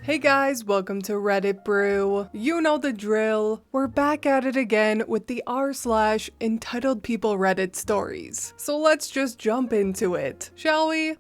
Hey guys, welcome to Reddit Brew. You know the drill. We're back at it again with the r/entitledpeople Reddit stories. So let's just jump into it, shall we?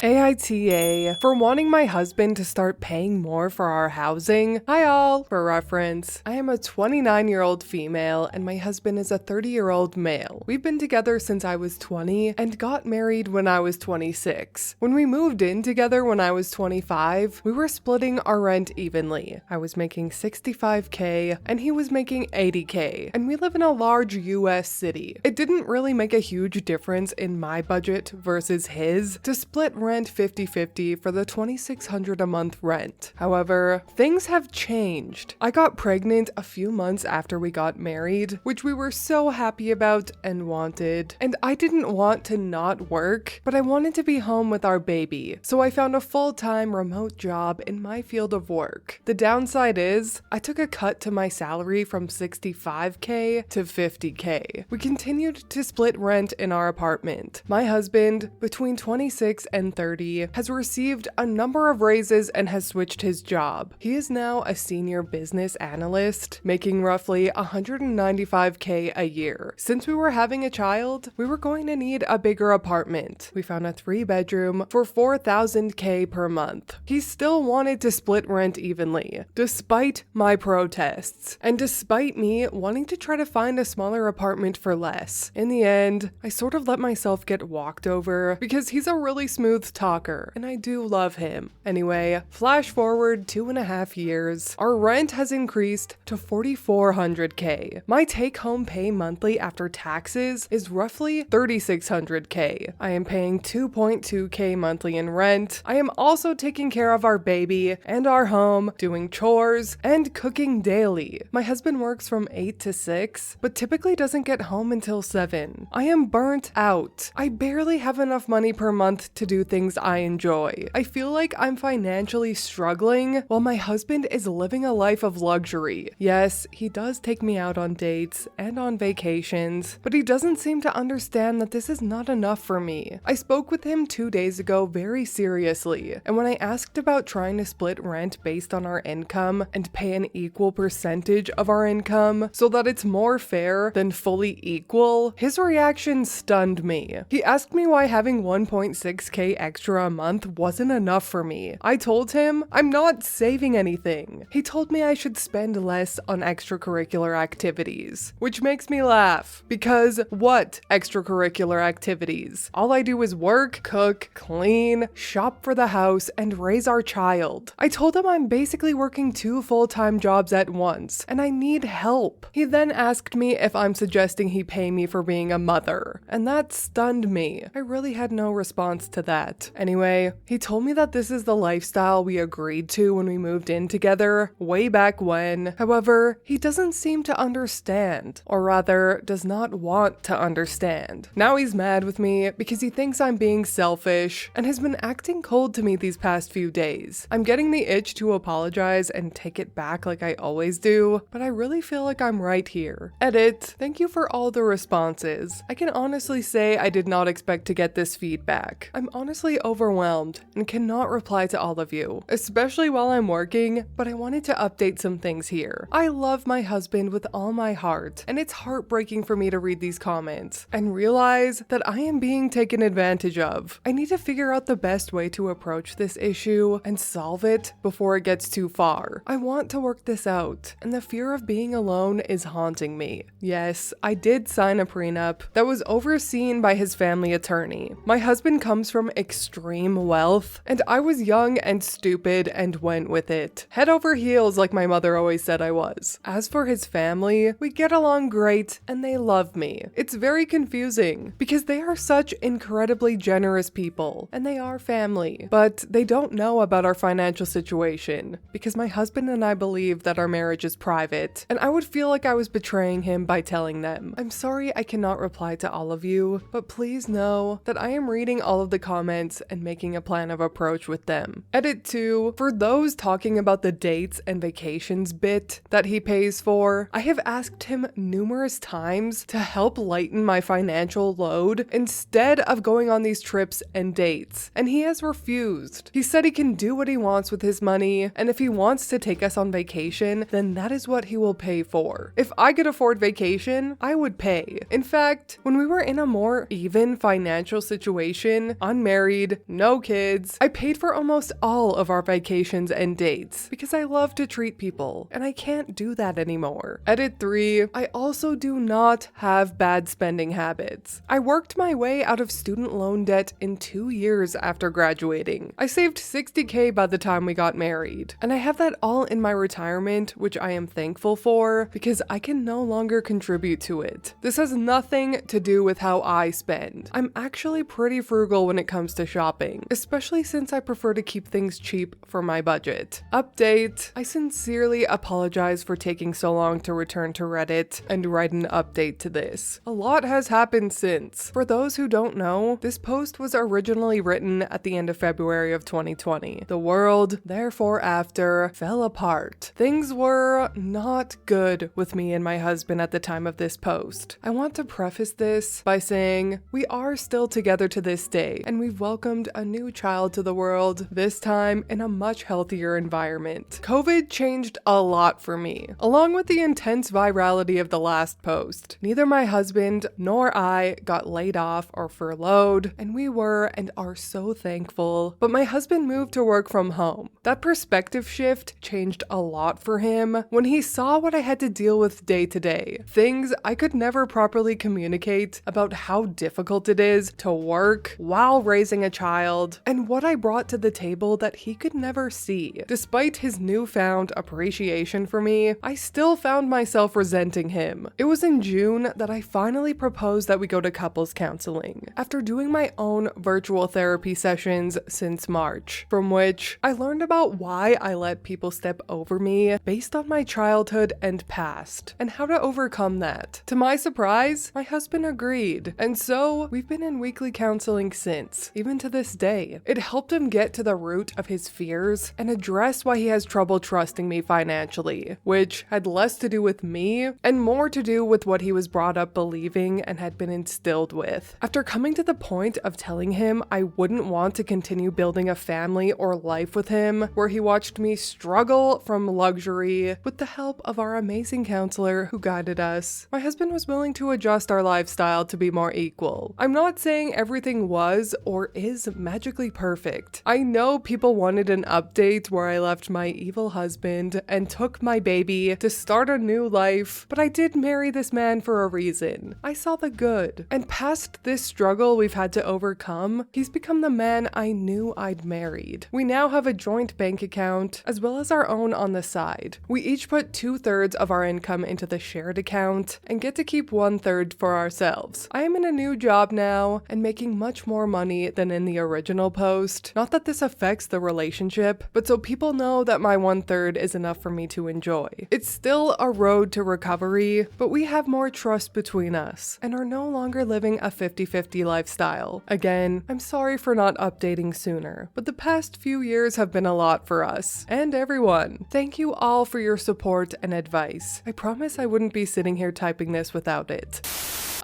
AITA, for wanting my husband to start paying more for our housing. Hi all, for reference, I am a 29-year-old female and my husband is a 30-year-old male. We've been together since I was 20 and got married when I was 26. When we moved in together when I was 25, we were splitting our rent evenly. I was making $65K and he was making $80K, and we live in a large US city. It didn't really make a huge difference in my budget versus his to split rent 50-50 for the $2,600 a month rent. However, things have changed. I got pregnant a few months after we got married, which we were so happy about and wanted. And I didn't want to not work, but I wanted to be home with our baby. So I found a full-time remote job in my field of work. The downside is, I took a cut to my salary from $65K to $50K. We continued to split rent in our apartment. My husband, between 26 and 30, has received a number of raises and has switched his job. He is now a senior business analyst, making roughly $195K a year. Since we were having a child, we were going to need a bigger apartment. We found a 3-bedroom for $4,000K per month. He still wanted to split rent evenly, despite my protests, and despite me wanting to try to find a smaller apartment for less. In the end, I sort of let myself get walked over because he's a really smooth talker, and I do love him. Anyway, flash forward 2.5 years, our rent has increased to $4,400K. My take-home pay monthly after taxes is roughly $3,600K. I am paying $2.2K monthly in rent. I am also taking care of our baby and our home, doing chores, and cooking daily. My husband works from 8 to 6, but typically doesn't get home until 7. I am burnt out. I barely have enough money per month to do things I enjoy. I feel like I'm financially struggling while my husband is living a life of luxury. Yes, he does take me out on dates and on vacations, but he doesn't seem to understand that this is not enough for me. I spoke with him 2 days ago very seriously, and when I asked about trying to split rent based on our income and pay an equal percentage of our income so that it's more fair than fully equal, his reaction stunned me. He asked me why having 1.6K extra a month wasn't enough for me. I told him I'm not saving anything. He told me I should spend less on extracurricular activities, which makes me laugh because what extracurricular activities? All I do is work, cook, clean, shop for the house, and raise our child. I told him I'm basically working 2 full-time jobs at once and I need help. He then asked me if I'm suggesting he pay me for being a mother, and that stunned me. I really had no response to that. Anyway, he told me that this is the lifestyle we agreed to when we moved in together, way back when. However, he doesn't seem to understand, or rather, does not want to understand. Now he's mad with me because he thinks I'm being selfish and has been acting cold to me these past few days. I'm getting the itch to apologize and take it back like I always do, but I really feel like I'm right here. Edit. Thank you for all the responses. I can honestly say I did not expect to get this feedback. I'm honestly overwhelmed and cannot reply to all of you, especially while I'm working, but I wanted to update some things here. I love my husband with all my heart, and it's heartbreaking for me to read these comments and realize that I am being taken advantage of. I need to figure out the best way to approach this issue and solve it before it gets too far. I want to work this out, and the fear of being alone is haunting me. Yes, I did sign a prenup that was overseen by his family attorney. My husband comes from extreme wealth, and I was young and stupid and went with it. Head over heels like my mother always said I was. As for his family, we get along great and they love me. It's very confusing because they are such incredibly generous people and they are family, but they don't know about our financial situation because my husband and I believe that our marriage is private, and I would feel like I was betraying him by telling them. I'm sorry I cannot reply to all of you, but please know that I am reading all of the comments comments and making a plan of approach with them. Edit 2. For those talking about the dates and vacations bit that he pays for, I have asked him numerous times to help lighten my financial load instead of going on these trips and dates, and he has refused. He said he can do what he wants with his money, and if he wants to take us on vacation, then that is what he will pay for. If I could afford vacation, I would pay. In fact, when we were in a more even financial situation, unmarried, no kids, I paid for almost all of our vacations and dates because I love to treat people, and I can't do that anymore. Edit 3. I also do not have bad spending habits. I worked my way out of student loan debt in 2 years after graduating. I saved $60K by the time we got married, and I have that all in my retirement, which I am thankful for because I can no longer contribute to it. This has nothing to do with how I spend. I'm actually pretty frugal when it comes to shopping, especially since I prefer to keep things cheap for my budget. Update. I sincerely apologize for taking so long to return to Reddit and write an update to this. A lot has happened since. For those who don't know, this post was originally written at the end of February of 2020. The world, therefore after, fell apart. Things were not good with me and my husband at the time of this post. I want to preface this by saying we are still together to this day, and we've welcomed a new child to the world, this time in a much healthier environment. COVID changed a lot for me, along with the intense virality of the last post. Neither my husband nor I got laid off or furloughed, and we were and are so thankful. But my husband moved to work from home. That perspective shift changed a lot for him when he saw what I had to deal with day to day. Things I could never properly communicate about how difficult it is to work while raising a child, and what I brought to the table that he could never see. Despite his newfound appreciation for me, I still found myself resenting him. It was in June that I finally proposed that we go to couples counseling, after doing my own virtual therapy sessions since March, from which I learned about why I let people step over me based on my childhood and past, and how to overcome that. To my surprise, my husband agreed, and so we've been in weekly counseling since, even to this day. It helped him get to the root of his fears and address why he has trouble trusting me financially, which had less to do with me and more to do with what he was brought up believing and had been instilled with. After coming to the point of telling him I wouldn't want to continue building a family or life with him, where he watched me struggle from luxury with the help of our amazing counselor who guided us, my husband was willing to adjust our lifestyle to be more equal. I'm not saying everything was or is magically perfect. I know people wanted an update where I left my evil husband and took my baby to start a new life, but I did marry this man for a reason. I saw the good, and past this struggle we've had to overcome, he's become the man I knew I'd married. We now have a joint bank account as well as our own on the side. We each put 2/3 of our income into the shared account and get to keep 1/3 for ourselves. I am in a new job now and making much more money than in the original post. Not that this affects the relationship, but so people know that my 1/3 is enough for me to enjoy. It's still a road to recovery, but we have more trust between us and are no longer living a 50-50 lifestyle. Again, I'm sorry for not updating sooner, but the past few years have been a lot for us and everyone. Thank you all for your support and advice. I promise I wouldn't be sitting here typing this without it.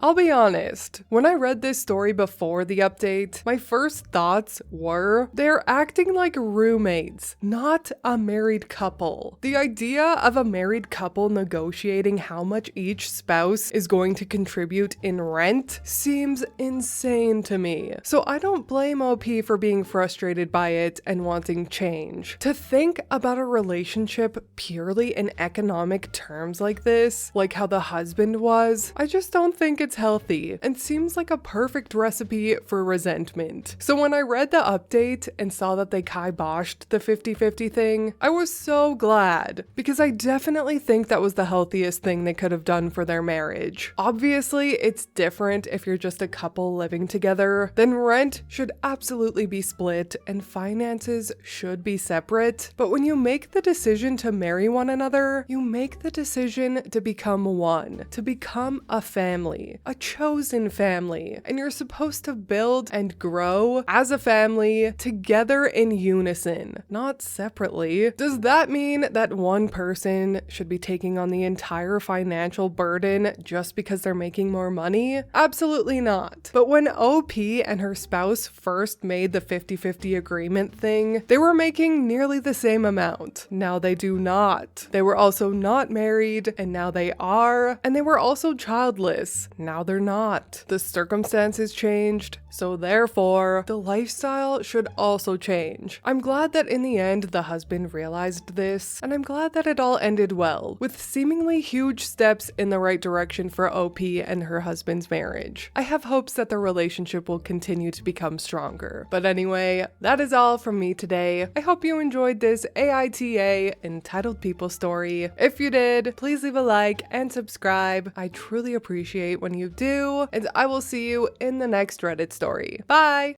I'll be honest, when I read this story before the update, my first thoughts were, they're acting like roommates, not a married couple. The idea of a married couple negotiating how much each spouse is going to contribute in rent seems insane to me. So I don't blame OP for being frustrated by it and wanting change. To think about a relationship purely in economic terms like this, like how the husband was, I just don't think it's healthy and seems like a perfect recipe for resentment. So when I read the update and saw that they kiboshed the 50-50 thing, I was so glad, because I definitely think that was the healthiest thing they could have done for their marriage. Obviously, it's different if you're just a couple living together, then rent should absolutely be split and finances should be separate. But when you make the decision to marry one another, you make the decision to become one, to become a family. a chosen family, and you're supposed to build and grow as a family together in unison, not separately. Does that mean that one person should be taking on the entire financial burden just because they're making more money? Absolutely not. But when OP and her spouse first made the 50-50 agreement thing, they were making nearly the same amount. Now they do not. They were also not married, and now they are. And they were also childless. Now they're not. The circumstances changed, so therefore, the lifestyle should also change. I'm glad that in the end, the husband realized this, and I'm glad that it all ended well, with seemingly huge steps in the right direction for OP and her husband's marriage. I have hopes that the relationship will continue to become stronger. But anyway, that is all from me today. I hope you enjoyed this AITA Entitled People story. If you did, please leave a like and subscribe. I truly appreciate when you do, and I will see you in the next Reddit story. Bye!